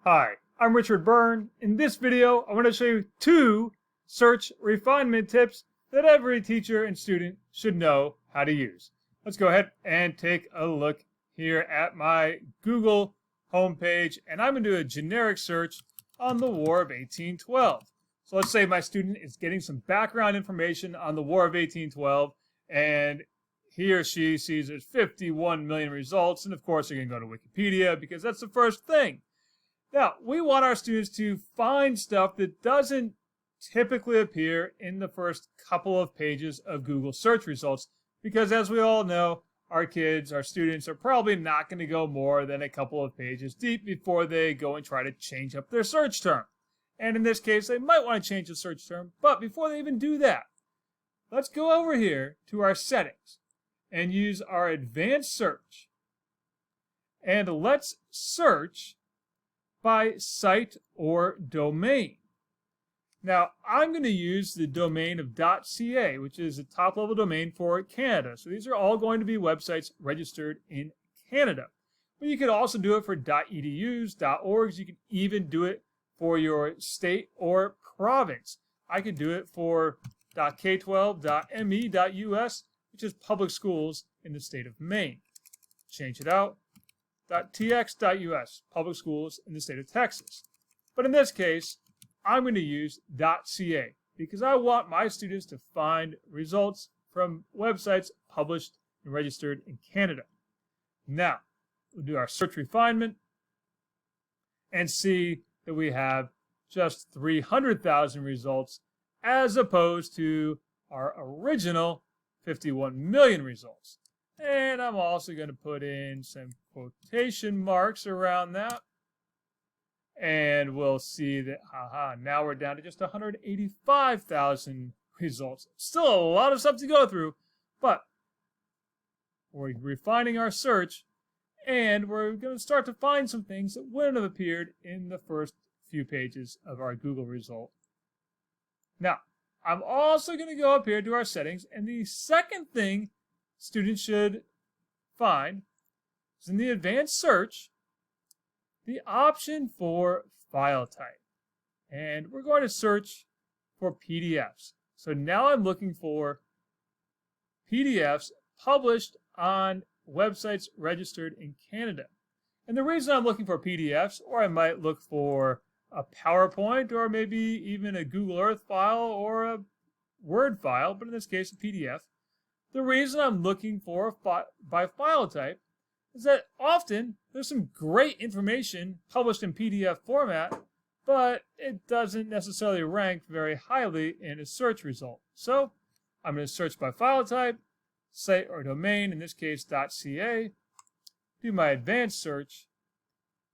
Hi, I'm Richard Byrne. In this video, I want to show you 2 search refinement tips that every teacher and student should know how to use. Let's go ahead and take a look here at my Google homepage, and I'm going to do a generic search on the War of 1812. So let's say my student is getting some background information on the War of 1812, and he or she sees there's 51 million results, and of course they're going to go to Wikipedia because that's the first thing. Now, we want our students to find stuff that doesn't typically appear in the first couple of pages of Google search results because, as we all know, our kids, our students, are probably not going to go more than a couple of pages deep before they go and try to change up their search term. And in this case, they might want to change the search term, but before they even do that, let's go over here to our settings and use our advanced search. And let's search by site or domain. Now, I'm going to use the domain of .ca, which is a top-level domain for Canada. So these are all going to be websites registered in Canada. But you could also do it for .edus, .orgs. You could even do it for your state or province. I could do it for .k12, .me.us, which is public schools in the state of Maine. Change it out. .tx.us, public schools in the state of Texas. But in this case, I'm going to use .ca because I want my students to find results from websites published and registered in Canada. Now, we'll do our search refinement and see that we have just 300,000 results as opposed to our original 51 million results. And I'm also going to put in some quotation marks around that. And we'll see that, now we're down to just 185,000 results. Still a lot of stuff to go through, but we're refining our search, and we're going to start to find some things that wouldn't have appeared in the first few pages of our Google result. Now, I'm also going to go up here to our settings, and the second thing students should find is in the advanced search, the option for file type. And we're going to search for PDFs. So now I'm looking for PDFs published on websites registered in Canada. And the reason I'm looking for PDFs, or I might look for a PowerPoint, or maybe even a Google Earth file or a Word file, but in this case a PDF. The reason I'm looking for by file type is that often there's some great information published in PDF format, but it doesn't necessarily rank very highly in a search result. So I'm going to search by file type, site or domain, in this case .ca, do my advanced search,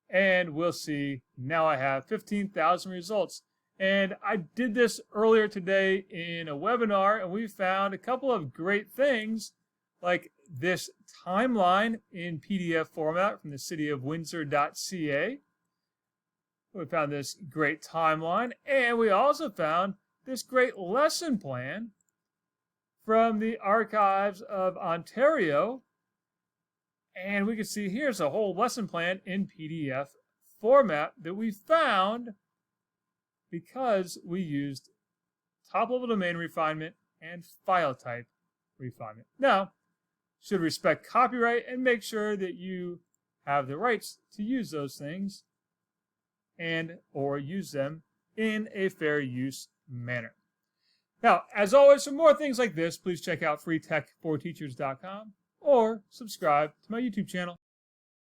and we'll see now I have 15,000 results. And I did this earlier today in a webinar, and we found a couple of great things like this timeline in PDF format from the city of Windsor.ca. We found this great timeline, and we also found this great lesson plan from the Archives of Ontario. And we can see here's a whole lesson plan in PDF format that we found because we used top-level domain refinement and file type refinement. Now, should respect copyright and make sure that you have the rights to use those things and or use them in a fair use manner. Now, as always, for more things like this, please check out freetech4teachers.com or subscribe to my YouTube channel.